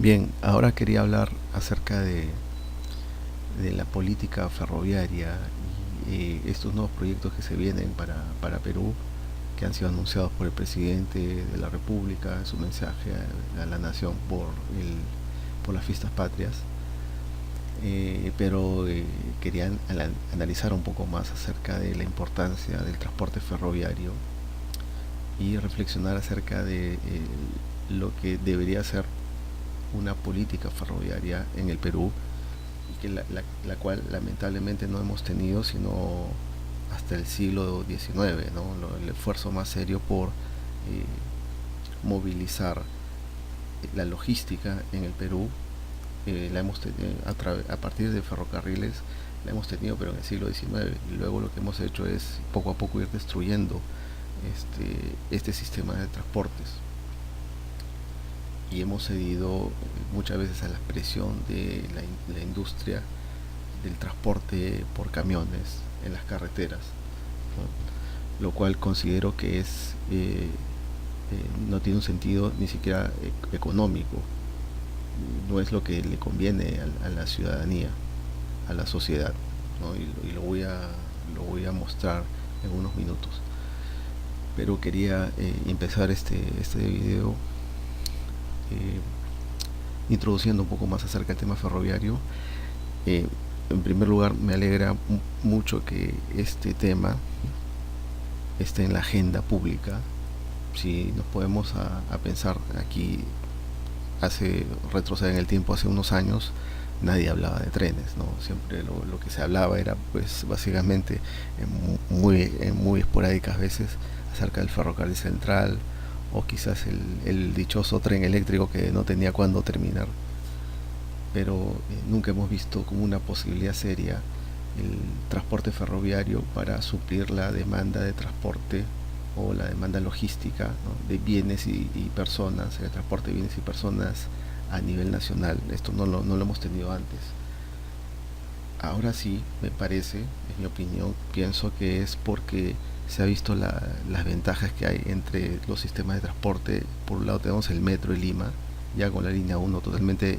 Bien, ahora quería hablar acerca de la política ferroviaria y estos nuevos proyectos que se vienen para Perú, que han sido anunciados por el presidente de la República en su mensaje a la nación por las fiestas patrias. Pero quería analizar un poco más acerca de la importancia del transporte ferroviario y reflexionar acerca de lo que debería ser una política ferroviaria en el Perú, y que la cual lamentablemente no hemos tenido sino hasta el siglo XIX, ¿no? El esfuerzo más serio por movilizar la logística en el Perú, la hemos a partir de ferrocarriles, la hemos tenido, pero en el siglo XIX, y luego lo que hemos hecho es poco a poco ir destruyendo este sistema de transportes, y hemos cedido muchas veces a la presión de la industria del transporte por camiones en las carreteras, ¿no? Lo cual considero que no tiene un sentido ni siquiera económico, no es lo que le conviene a la ciudadanía, a la sociedad, ¿no? Y lo voy a mostrar en unos minutos. Pero quería empezar este video eh, introduciendo un poco más acerca del tema ferroviario. En primer lugar, me alegra mucho que este tema esté en la agenda pública. Si nos podemos a pensar aquí, retroceder en el tiempo, hace unos años nadie hablaba de trenes, ¿no? Siempre lo que se hablaba era pues básicamente en muy esporádicas veces acerca del ferrocarril central, o quizás el dichoso tren eléctrico que no tenía cuándo terminar, pero nunca hemos visto como una posibilidad seria el transporte ferroviario para suplir la demanda de transporte o la demanda logística, ¿no? De bienes y personas, el transporte de bienes y personas a nivel nacional. Esto no lo hemos tenido antes. Ahora sí, me parece, en mi opinión, pienso que es porque se ha visto las ventajas que hay entre los sistemas de transporte. Por un lado tenemos el metro de Lima, ya con la línea uno totalmente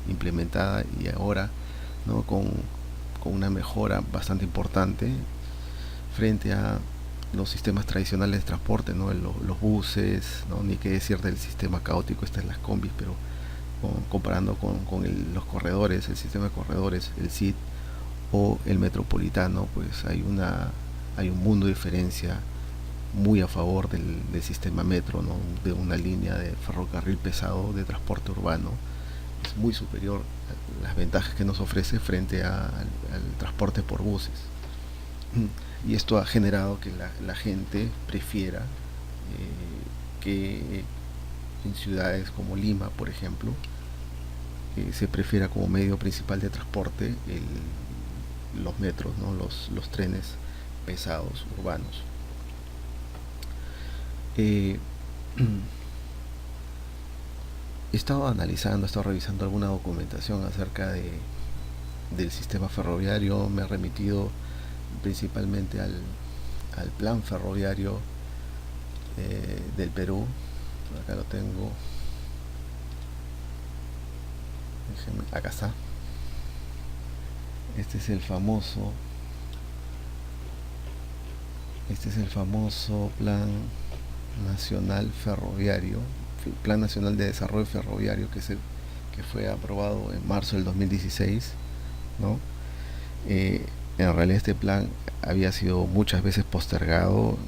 implementada, y ahora, ¿no? Con una mejora bastante importante frente a los sistemas tradicionales de transporte, ¿no? Los buses, ¿no? Ni qué decir del sistema caótico, estas las combis, pero comparando con los corredores, el sistema de corredores, el CID o el metropolitano, pues hay un mundo de diferencia muy a favor del sistema metro, ¿no? De una línea de ferrocarril pesado de transporte urbano. Es muy superior a las ventajas que nos ofrece frente al transporte por buses. Y esto ha generado que la gente prefiera que en ciudades como Lima, por ejemplo, se prefiera como medio principal de transporte los metros, ¿no? Los trenes pesados urbanos. Eh, He estado analizando, he estado revisando alguna documentación acerca del sistema ferroviario. Me he remitido principalmente al plan ferroviario del Perú. Acá lo tengo. Acá está. Este es el famoso. Este es el famoso Plan Nacional Ferroviario, Plan Nacional de Desarrollo Ferroviario, que fue aprobado en marzo del 2016, ¿no? En realidad este plan había sido muchas veces postergado.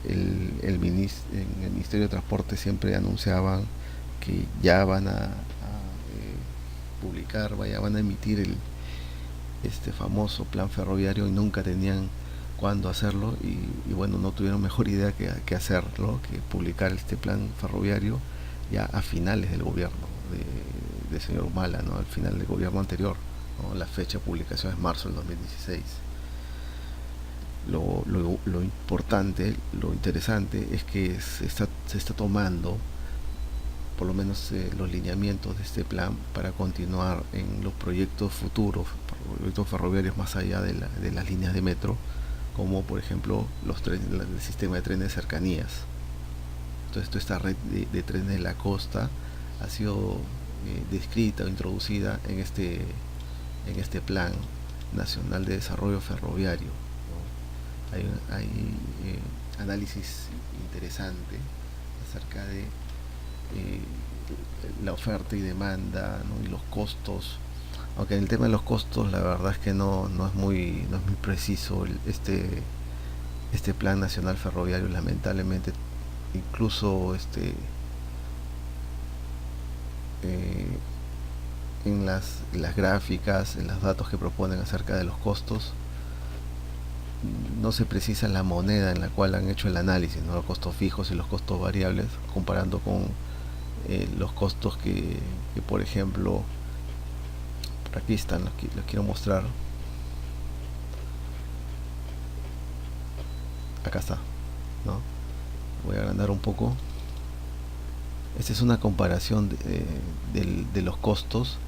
En el Ministerio de Transporte siempre anunciaban que ya van a publicar, ya van a emitir este famoso plan ferroviario, y nunca tenían cuándo hacerlo, y bueno, no tuvieron mejor idea que hacerlo, que publicar este plan ferroviario ya a finales del gobierno de señor Humala, ¿no? Al final del gobierno anterior, ¿no? La fecha de publicación es marzo del 2016. Lo importante, lo interesante es que se está tomando por lo menos los lineamientos de este plan para continuar en los proyectos futuros, proyectos ferroviarios más allá de las líneas de metro, como por ejemplo el sistema de trenes de cercanías. Entonces, toda esta red de trenes de la costa ha sido descrita o introducida en este plan nacional de desarrollo ferroviario, ¿no? Hay análisis interesante acerca de la oferta y demanda, ¿no? Y los costos, aunque en el tema de los costos la verdad es que no es muy preciso este plan nacional ferroviario. Lamentablemente incluso eh, en las gráficas, en los datos que proponen acerca de los costos, no se precisa la moneda en la cual han hecho el análisis, ¿no? Los costos fijos y los costos variables, comparando con los costos que, por ejemplo, aquí están, los quiero mostrar. Acá está, ¿no? Voy a agrandar un poco. Esta es una comparación de los costos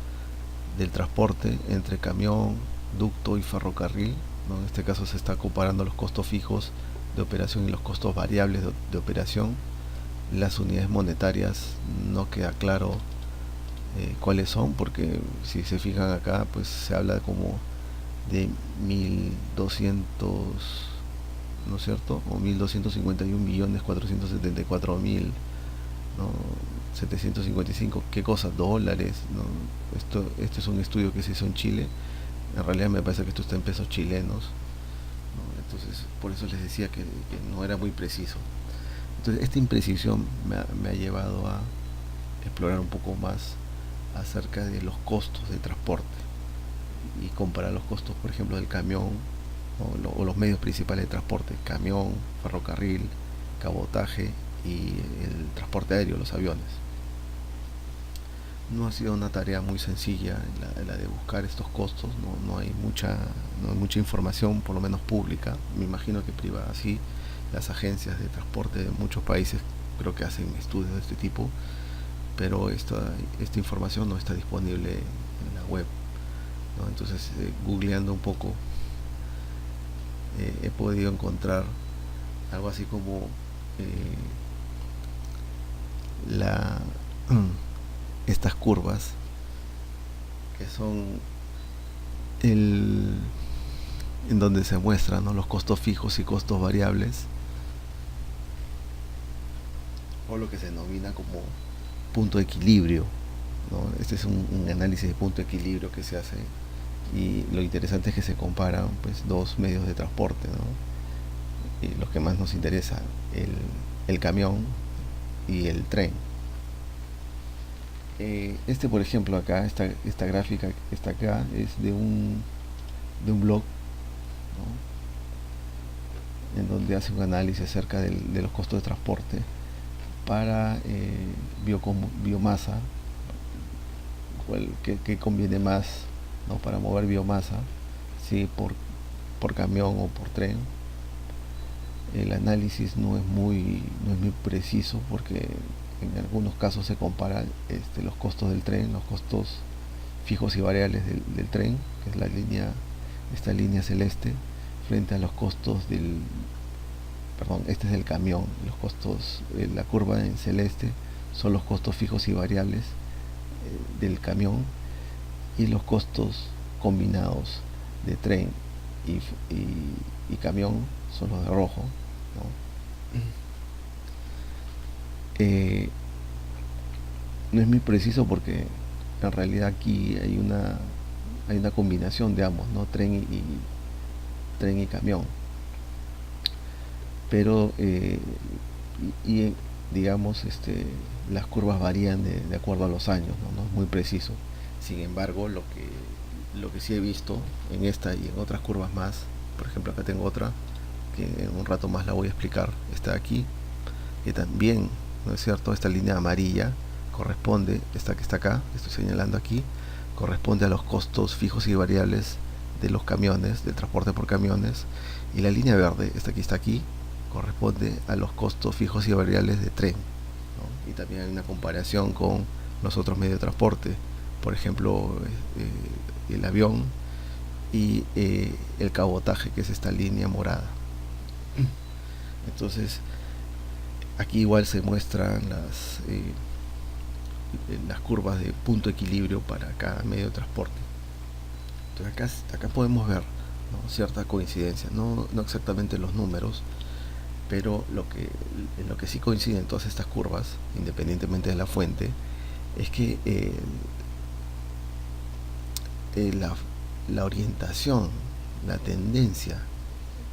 del transporte entre camión, ducto y ferrocarril, ¿no? En este caso se está comparando los costos fijos de operación y los costos variables de operación. Las unidades monetarias no queda claro cuáles son, porque si se fijan acá, pues se habla como de 1200, ¿no es cierto? O 1251.474.000, ¿no? 755, ¿qué cosa? Dólares, ¿no? Esto es un estudio que se hizo en Chile. En realidad me parece que esto está en pesos chilenos, ¿no? Entonces, por eso les decía que no era muy preciso. Entonces, esta imprecisión me ha llevado a explorar un poco más acerca de los costos de transporte y comparar los costos, por ejemplo, del camión, o los medios principales de transporte: camión, ferrocarril, cabotaje y el transporte aéreo, los aviones. No ha sido una tarea muy sencilla la de buscar estos costos. No hay mucha información, por lo menos pública. Me imagino que privada sí. Las agencias de transporte de muchos países creo que hacen estudios de este tipo, pero esta información no está disponible en la web, ¿no? Entonces, googleando un poco, he podido encontrar algo así como la estas curvas, que son el en donde se muestran, ¿no?, los costos fijos y costos variables, o lo que se denomina como punto de equilibrio, ¿no? Este es un análisis de punto de equilibrio que se hace, y lo interesante es que se comparan, pues, dos medios de transporte, ¿no? Y los que más nos interesa, el camión y el tren. Por ejemplo, acá, esta gráfica que está acá es de un blog, ¿no?, en donde hace un análisis acerca de los costos de transporte para biomasa, que conviene más, ¿no?, para mover biomasa, si por camión o por tren. El análisis no es muy preciso, porque en algunos casos se comparan los costos del tren, los costos fijos y variables del tren, que es esta línea celeste, frente a los costos perdón, este es del camión. Los costos, la curva en celeste, son los costos fijos y variables del camión, y los costos combinados de tren y camión son los de rojo, ¿no? No es muy preciso, porque en realidad aquí hay una combinación de ambos, ¿no? Tren y camión. Pero digamos, las curvas varían de acuerdo a los años, ¿no? No es muy preciso. Sin embargo, lo que sí he visto en esta y en otras curvas más, por ejemplo, acá tengo otra que en un rato más la voy a explicar, está aquí, que también, ¿no es cierto?, esta línea amarilla corresponde, esta que está acá, que estoy señalando aquí, corresponde a los costos fijos y variables de los camiones, del transporte por camiones, y la línea verde, esta que está aquí, corresponde a los costos fijos y variables de tren, ¿no? Y también hay una comparación con los otros medios de transporte, por ejemplo, el avión y el cabotaje, que es esta línea morada. Entonces, aquí igual se muestran las curvas de punto de equilibrio para cada medio de transporte. Entonces acá podemos ver, ¿no?, cierta coincidencia, no exactamente los números, pero en lo que sí coinciden todas estas curvas, independientemente de la fuente, es que la, la orientación, la tendencia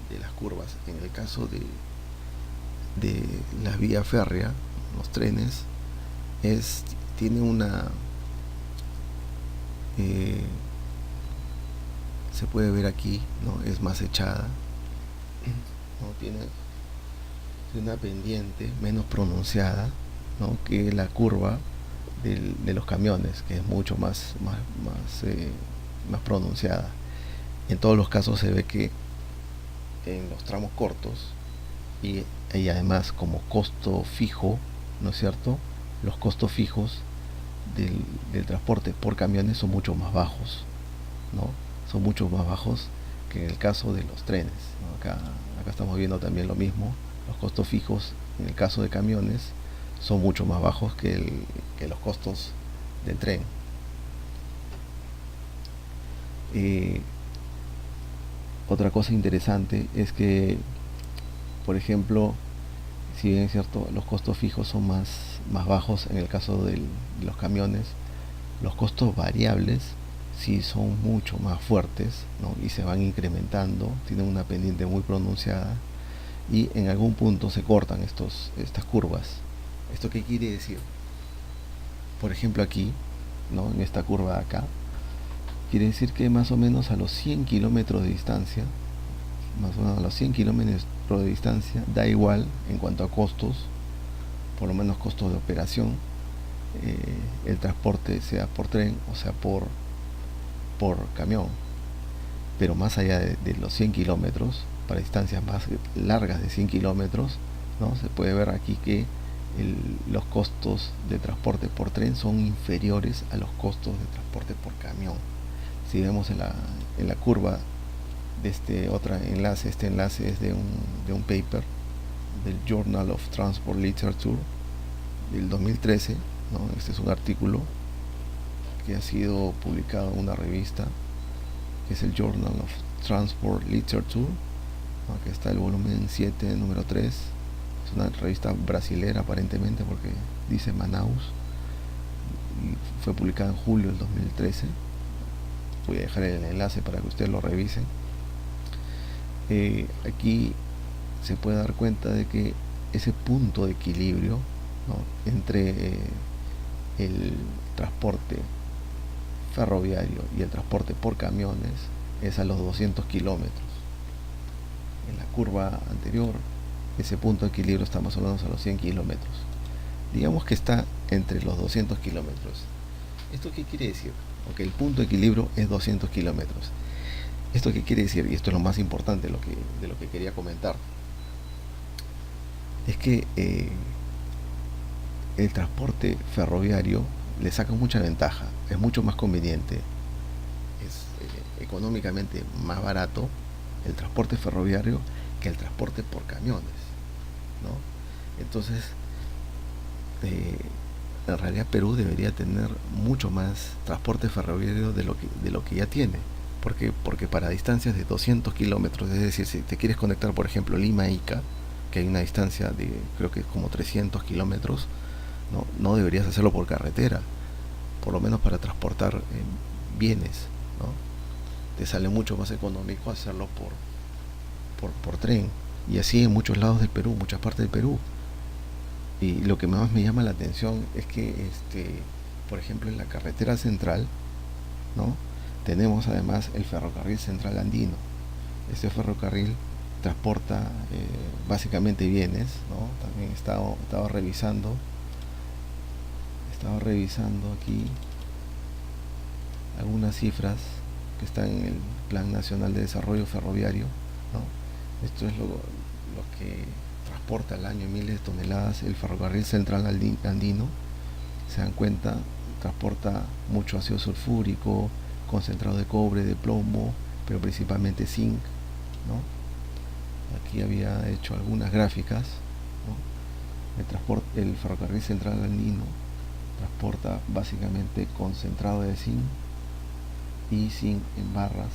de las curvas, en el caso de la vía férrea, los trenes, tiene una, eh, se puede ver aquí, ¿no?, es más echada, ¿no?, tiene una pendiente menos pronunciada, ¿no?, que la curva de los camiones, que es mucho más pronunciada. En todos los casos se ve que en los tramos cortos y además como costo fijo, ¿no es cierto?, los costos fijos del transporte por camiones son mucho más bajos, ¿no? Son mucho más bajos que en el caso de los trenes, ¿no? Acá estamos viendo también lo mismo. Los costos fijos en el caso de camiones son mucho más bajos que los costos del tren. Otra cosa interesante es que, por ejemplo, si bien es cierto, los costos fijos son más bajos en el caso de los camiones, los costos variables sí son mucho más fuertes, ¿no?, y se van incrementando, tienen una pendiente muy pronunciada y en algún punto se cortan estas curvas. ¿Esto qué quiere decir? Por ejemplo aquí, ¿no?, en esta curva de acá, quiere decir que más o menos a los 100 kilómetros de distancia, más o menos a los 100 kilómetros de distancia, da igual en cuanto a costos, por lo menos costos de operación, el transporte sea por tren o sea por camión. Pero más allá de los 100 kilómetros, para distancias más largas de 100 kilómetros, ¿no?, se puede ver aquí que los costos de transporte por tren son inferiores a los costos de transporte por camión. Si vemos en la curva de este enlace es de un paper del Journal of Transport Literature del 2013, ¿no? Este es un artículo que ha sido publicado en una revista que es el Journal of Transport Literature, ¿no?, que está el volumen 7, número 3. Es una revista brasilera aparentemente porque dice Manaus y fue publicada en julio del 2013. Voy a dejar el enlace para que ustedes lo revisen. Aquí se puede dar cuenta de que ese punto de equilibrio, ¿no?, entre el transporte ferroviario y el transporte por camiones es a los 200 kilómetros. En la curva anterior, ese punto de equilibrio está más o menos a los 100 kilómetros. Digamos que está entre los 200 kilómetros. ¿Esto qué quiere decir? Ok, el punto de equilibrio es 200 kilómetros. ¿Esto qué quiere decir? Y esto es lo más importante de lo que quería comentar. Es que el transporte ferroviario le saca mucha ventaja, es mucho más conveniente, es económicamente más barato el transporte ferroviario que el transporte por camiones, ¿no? Entonces, en realidad Perú debería tener mucho más transporte ferroviario de lo que ya tiene. Porque para distancias de 200 kilómetros, es decir, si te quieres conectar, por ejemplo, Lima-Ica, que hay una distancia de creo que es como 300 kilómetros, no deberías hacerlo por carretera, por lo menos para transportar bienes, ¿no? Te sale mucho más económico hacerlo por tren, y así en muchos lados del Perú, muchas partes del Perú. Y lo que más me llama la atención es que, por ejemplo, en la carretera central, ¿no?, tenemos además el ferrocarril central andino. Este ferrocarril transporta básicamente bienes, ¿no? También estaba revisando aquí algunas cifras que están en el Plan Nacional de Desarrollo Ferroviario, ¿no? Esto es lo que transporta al año miles de toneladas el ferrocarril central andino. Se dan cuenta, transporta mucho ácido sulfúrico, concentrado de cobre, de plomo, pero principalmente zinc, ¿no? Aquí había hecho algunas gráficas, ¿no? El ferrocarril central andino transporta básicamente concentrado de zinc y zinc en barras,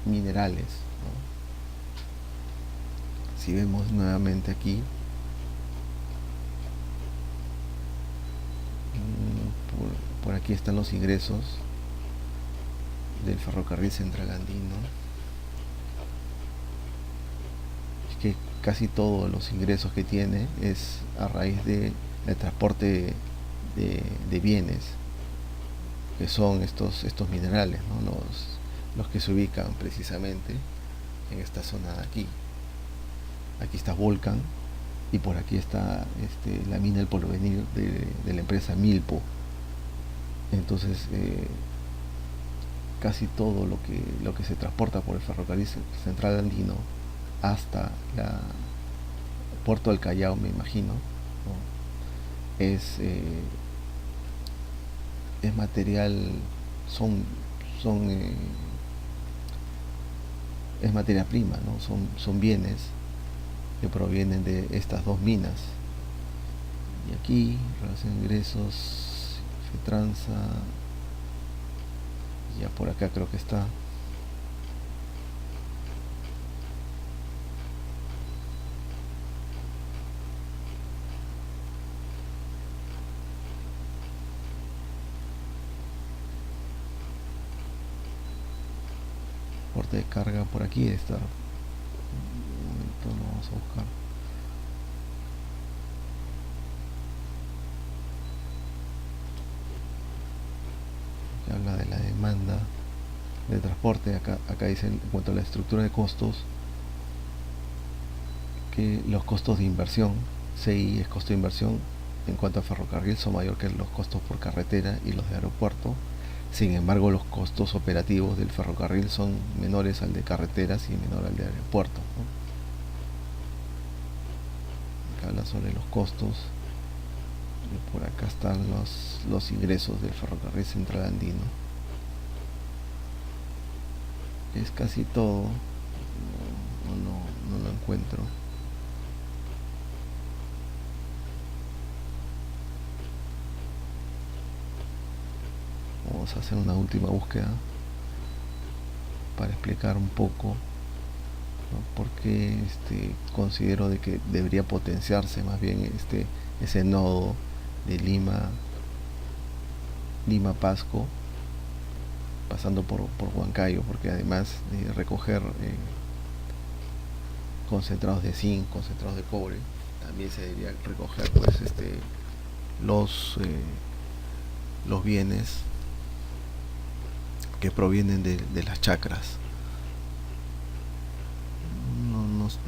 ¿no? Minerales, ¿no? Si vemos nuevamente aquí, por aquí están los ingresos del ferrocarril central andino. Es que casi todos los ingresos que tiene es a raíz del transporte de bienes, que son estos minerales, ¿no? Los que se ubican precisamente en esta zona de aquí. Aquí está Volcan y por aquí está la mina del Porvenir de la empresa Milpo. Entonces casi todo lo que se transporta por el ferrocarril central andino hasta el puerto del Callao, me imagino, ¿no? Es material, son, son es materia prima, ¿no? Son bienes que provienen de estas dos minas. Y aquí, relación de ingresos, Fetranza, y ya por acá creo que está. Porte de carga por aquí debe estar. Un momento, lo vamos a buscar. Que habla de la demanda de transporte. Acá dice en cuanto a la estructura de costos, que los costos de inversión, CI es costo de inversión, en cuanto a ferrocarril son mayor que los costos por carretera y los de aeropuerto. Sin embargo, los costos operativos del ferrocarril son menores al de carreteras y menor al de aeropuerto, ¿no? Acá habla sobre los costos. Y por acá están los ingresos del ferrocarril central andino. Es casi todo. No lo encuentro. Vamos a hacer una última búsqueda para explicar un poco, ¿no? Por qué considero de que debería potenciarse más bien ese nodo de Lima Pasco, pasando por Huancayo, porque además de recoger concentrados de zinc, concentrados de cobre, también se debería recoger pues los bienes que provienen de las chacras.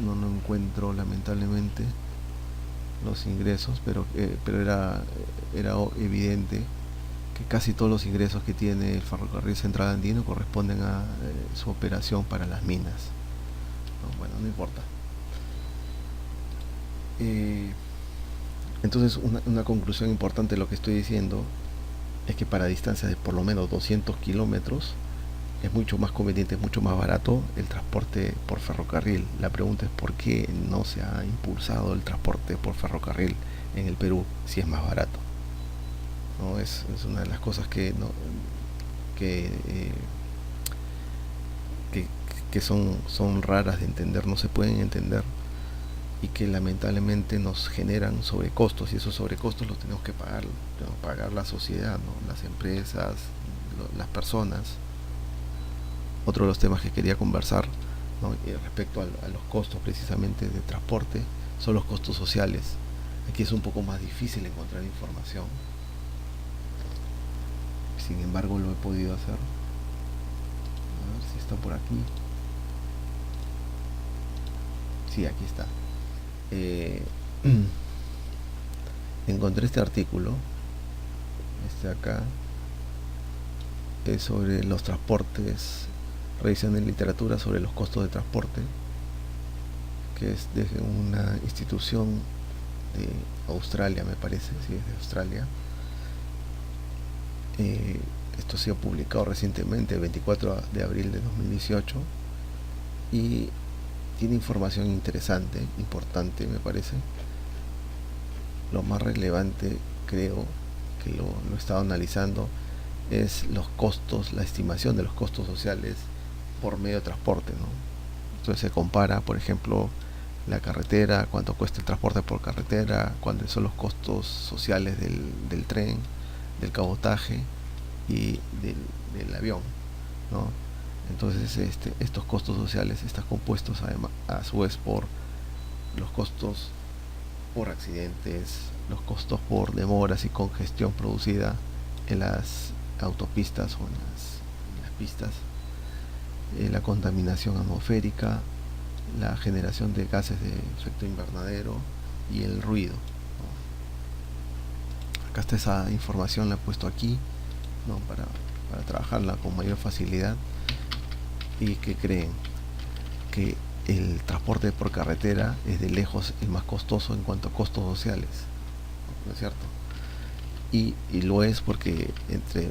No encuentro lamentablemente los ingresos, pero era evidente que casi todos los ingresos que tiene el ferrocarril central andino corresponden a su operación para las minas, ¿no? Bueno, no importa. Entonces una conclusión importante de lo que estoy diciendo es que para distancias de por lo menos 200 kilómetros es mucho más conveniente, es mucho más barato el transporte por ferrocarril. La pregunta es por qué no se ha impulsado el transporte por ferrocarril en el Perú si es más barato, ¿no? Es una de las cosas que no que, eh, que, que son raras de entender, no se pueden entender, y que lamentablemente nos generan sobrecostos, y esos sobrecostos los tenemos que pagar la sociedad, ¿no? Las empresas, las personas. Otro de los temas que quería conversar, ¿no? Respecto a los costos precisamente de transporte son los costos sociales. Aquí es un poco más difícil encontrar información, sin embargo lo he podido hacer. A ver si está por aquí. Sí, aquí está. Encontré este artículo, acá, es sobre los transportes, revisión de literatura sobre los costos de transporte, que es de una institución de Australia, me parece, sí, es de Australia. Esto se ha publicado recientemente, el 24 de abril de 2018, y tiene información interesante, importante, me parece. Lo más relevante, creo, que lo he estado analizando, es los costos, la estimación de los costos sociales por medio de transporte, ¿no? Entonces se compara, por ejemplo, la carretera, cuánto cuesta el transporte por carretera, cuáles son los costos sociales del tren, del cabotaje y del avión, ¿no? Entonces estos costos sociales están compuestos además, a su vez por los costos por accidentes, los costos por demoras y congestión producida en las autopistas o en las pistas, la contaminación atmosférica, la generación de gases de efecto invernadero y el ruido, ¿no? Acá está esa información, la he puesto aquí, ¿no? para trabajarla con mayor facilidad. Y que creen que el transporte por carretera es de lejos el más costoso en cuanto a costos sociales, ¿no es cierto? Y lo es porque entre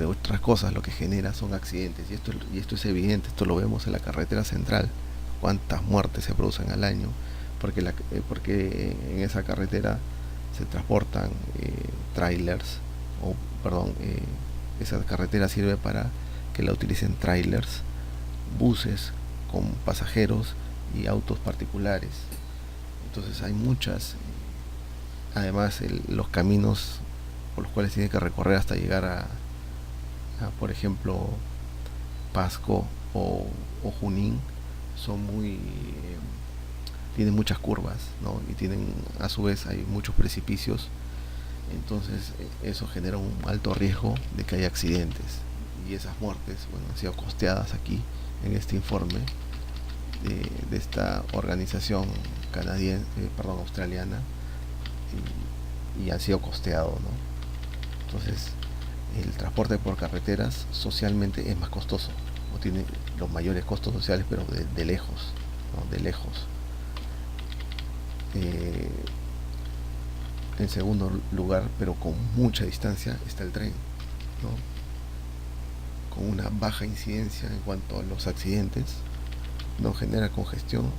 otras cosas lo que genera son accidentes, y esto es evidente, esto lo vemos en la carretera central, cuántas muertes se producen al año, porque en esa carretera se transportan trailers, o perdón, esa carretera sirve para que la utilicen trailers, buses con pasajeros y autos particulares. Entonces hay muchas, además los caminos por los cuales tiene que recorrer hasta llegar por ejemplo, Pasco o Junín son tienen muchas curvas, ¿no? Y tienen, a su vez, hay muchos precipicios. Entonces eso genera un alto riesgo de que haya accidentes, y esas muertes, bueno, han sido costeadas aquí en este informe de esta organización canadiense, perdón, australiana, y han sido costeados, ¿no? Entonces el transporte por carreteras socialmente es más costoso, o tiene los mayores costos sociales, pero de lejos, ¿no? De lejos. En segundo lugar, pero con mucha distancia, está el tren, ¿no? Con una baja incidencia en cuanto a los accidentes, no genera congestión,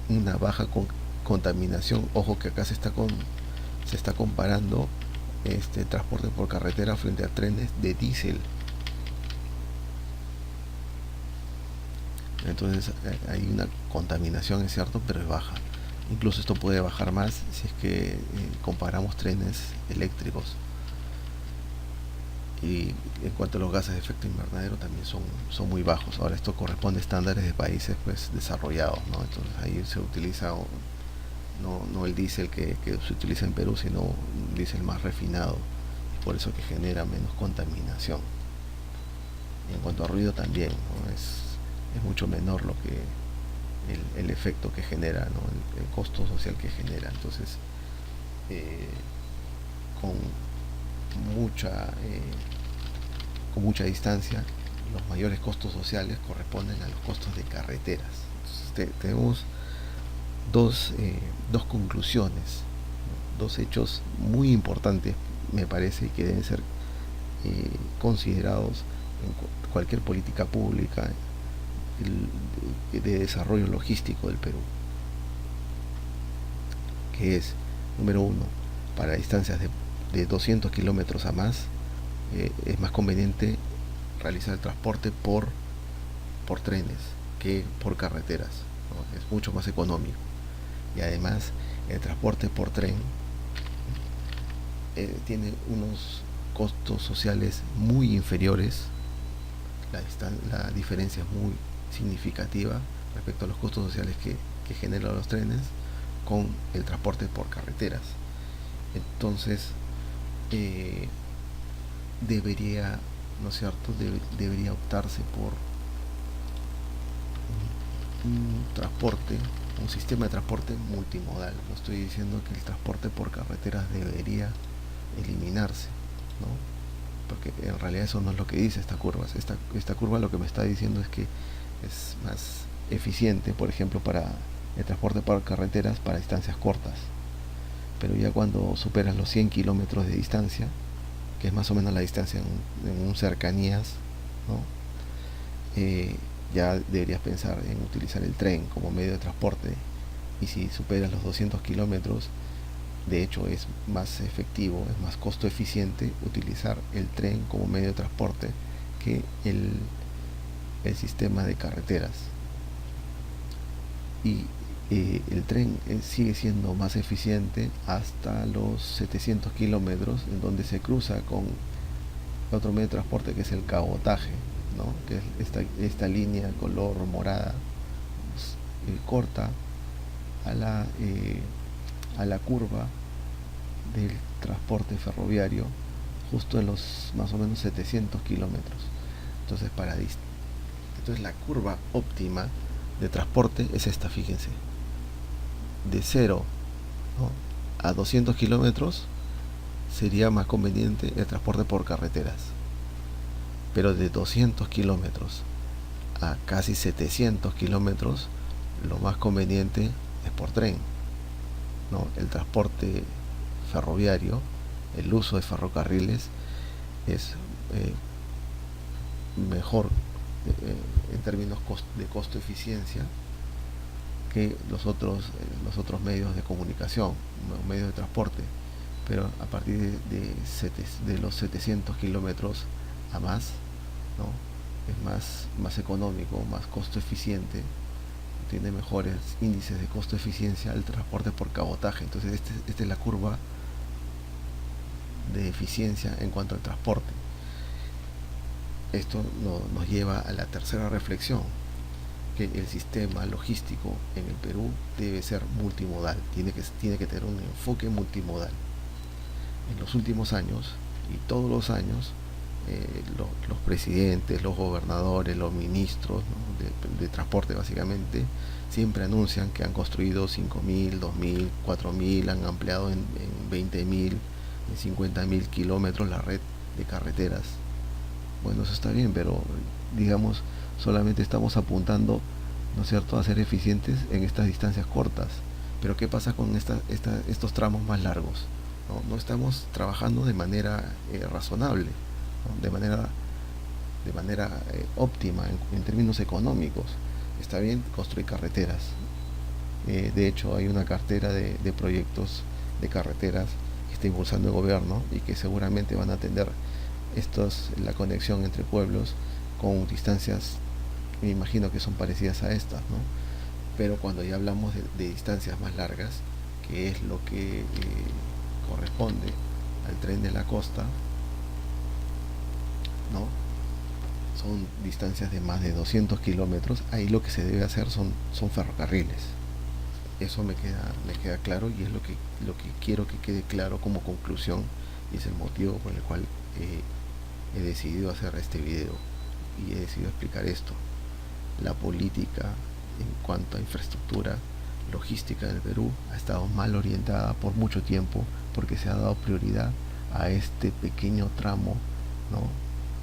una baja contaminación. Ojo que acá se está comparando este transporte por carretera frente a trenes de diésel. Entonces hay una contaminación, es cierto, pero es baja. Incluso esto puede bajar más si es que comparamos trenes eléctricos. Y en cuanto a los gases de efecto invernadero, también son muy bajos. Ahora, esto corresponde a estándares de países pues desarrollados, ¿no? Entonces ahí se utiliza no el diésel que se utiliza en Perú, sino un diésel más refinado, por eso que genera menos contaminación. Y en cuanto a ruido también, ¿no? Es mucho menor lo que el efecto que genera, ¿no? El costo social que genera. Entonces con mucha con mucha distancia, los mayores costos sociales corresponden a los costos de carreteras. Entonces tenemos dos conclusiones, ¿no? Dos hechos muy importantes, me parece, que deben ser considerados en cualquier política pública de desarrollo logístico del Perú, que es, número uno, para distancias de 200 kilómetros a más, es más conveniente realizar el transporte por trenes que por carreteras, ¿no? Es mucho más económico, y además el transporte por tren tiene unos costos sociales muy inferiores. La diferencia es muy significativa respecto a los costos sociales que generan los trenes con el transporte por carreteras. Entonces debería, ¿no es cierto?, debería optarse por un transporte, un sistema de transporte multimodal. No estoy diciendo que el transporte por carreteras debería eliminarse, ¿no? Porque en realidad eso no es lo que dice esta curva. Esta curva lo que me está diciendo es que es más eficiente, por ejemplo, para el transporte por carreteras para distancias cortas. Pero ya cuando superas los 100 kilómetros de distancia, que es más o menos la distancia en un cercanías, ¿no? Ya deberías pensar en utilizar el tren como medio de transporte. Y si superas los 200 kilómetros, De hecho, es más efectivo, es más costo eficiente utilizar el tren como medio de transporte que el sistema de carreteras. Y el tren sigue siendo más eficiente hasta los 700 kilómetros, en donde se cruza con otro medio de transporte que es el cabotaje, ¿no? Que es esta línea color morada, corta a la curva del transporte ferroviario, justo en los más o menos 700 kilómetros. Entonces, entonces la curva óptima de transporte es esta, fíjense. De 0, ¿no?, a 200 kilómetros sería más conveniente el transporte por carreteras. Pero de 200 kilómetros a casi 700 kilómetros, lo más conveniente es por tren, ¿no? El transporte ferroviario, el uso de ferrocarriles es mejor en términos de costo-eficiencia que los otros medios de comunicación, medios de transporte. Pero a partir de los 700 kilómetros a más, ¿no?, es más económico, más costo eficiente, tiene mejores índices de costo eficiencia el transporte por cabotaje. Entonces esta es la curva de eficiencia en cuanto al transporte. Esto nos lleva a la tercera reflexión, que el sistema logístico en el Perú debe ser multimodal, tiene que tener un enfoque multimodal. En los últimos años, y todos los años, los presidentes, los gobernadores, los ministros, ¿no?, de transporte básicamente, siempre anuncian que han construido 5.000, 2.000, 4.000, han ampliado en 20.000, en 50.000 kilómetros la red de carreteras. Bueno, eso está bien, pero digamos, solamente estamos apuntando, ¿no es cierto?, a ser eficientes en estas distancias cortas. Pero ¿qué pasa con estos tramos más largos? No estamos trabajando de manera razonable, ¿no?, de manera óptima en términos económicos. Está bien construir carreteras. De hecho, hay una cartera de proyectos de carreteras que está impulsando el gobierno y que seguramente van a atender la conexión entre pueblos con distancias, me imagino que son parecidas a estas, ¿no? Pero cuando ya hablamos de distancias más largas, que es lo que corresponde al tren de la costa, ¿no?, son distancias de más de 200 kilómetros, ahí lo que se debe hacer son ferrocarriles. Eso me queda claro, y es lo que quiero que quede claro como conclusión, y es el motivo por el cual he decidido hacer este video y he decidido explicar esto. La política en cuanto a infraestructura logística en el Perú ha estado mal orientada por mucho tiempo, porque se ha dado prioridad a este pequeño tramo, ¿no?,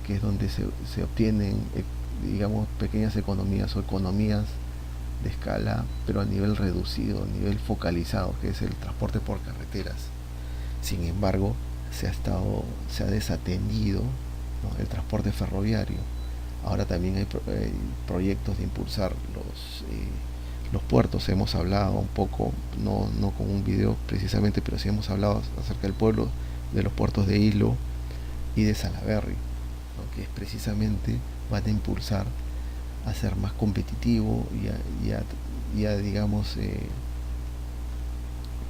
que es donde se obtienen, digamos, pequeñas economías o economías de escala, pero a nivel reducido, a nivel focalizado, que es el transporte por carreteras. Sin embargo, se ha desatendido, ¿no?, el transporte ferroviario. Ahora también hay proyectos de impulsar los puertos. Hemos hablado un poco, no con un video precisamente, pero sí hemos hablado acerca del pueblo, de los puertos de Hilo y de Salaberry, ¿no?, que precisamente van a impulsar a ser más competitivo y a digamos,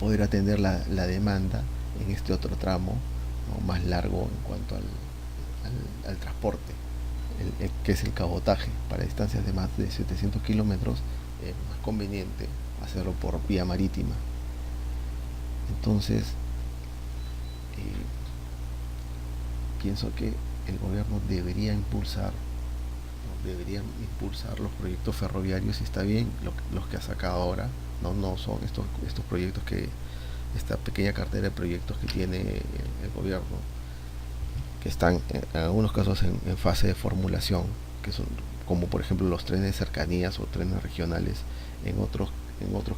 poder atender la demanda en este otro tramo, ¿no?, más largo en cuanto al transporte, que es el cabotaje. Para distancias de más de 700 kilómetros es más conveniente hacerlo por vía marítima. Entonces, pienso que el gobierno debería impulsar los proyectos ferroviarios, y está bien los que ha sacado ahora. No son estos proyectos, esta pequeña cartera de proyectos que tiene el gobierno, que están en algunos casos en fase de formulación, que son como por ejemplo los trenes de cercanías o trenes regionales. En otros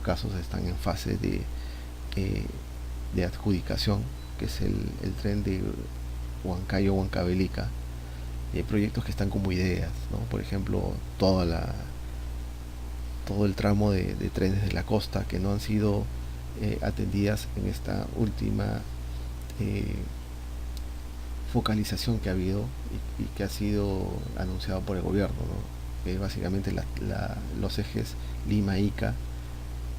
casos están en fase de adjudicación, que es el tren de Huancayo-Huancavelica. Y hay proyectos que están como ideas, ¿no? Por ejemplo, todo el tramo de trenes de la costa que no han sido atendidas en esta última eh, focalización que ha habido y que ha sido anunciado por el gobierno, ¿no? Que básicamente los ejes Lima-Ica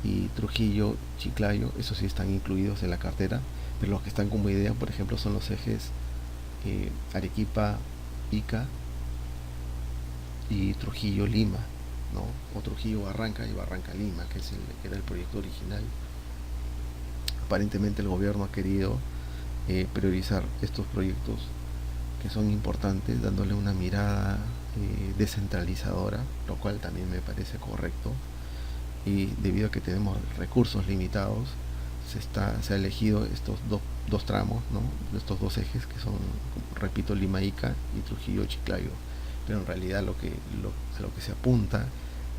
y Trujillo-Chiclayo, esos sí están incluidos en la cartera, pero los que están como idea, por ejemplo, son los ejes Arequipa-Ica y Trujillo-Lima, ¿no? O Trujillo-Barranca y Barranca-Lima, que era el proyecto original. Aparentemente el gobierno ha querido priorizar estos proyectos que son importantes, dándole una mirada descentralizadora, lo cual también me parece correcto. Y debido a que tenemos recursos limitados, se ha elegido estos dos tramos, ¿no? Estos dos ejes que son, repito, Lima-Ica y Trujillo-Chiclayo. Pero en realidad a lo que se apunta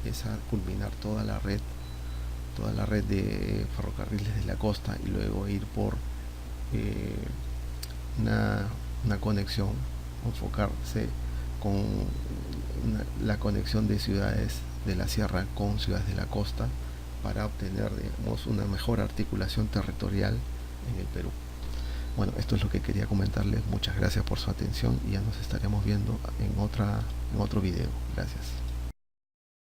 es a culminar toda la red de ferrocarriles de la costa y luego ir por eh, una conexión, enfocarse con la conexión de ciudades de la sierra con ciudades de la costa para obtener, digamos, una mejor articulación territorial en el Perú. Bueno, esto es lo que quería comentarles. Muchas gracias por su atención y ya nos estaremos viendo en otro video. Gracias.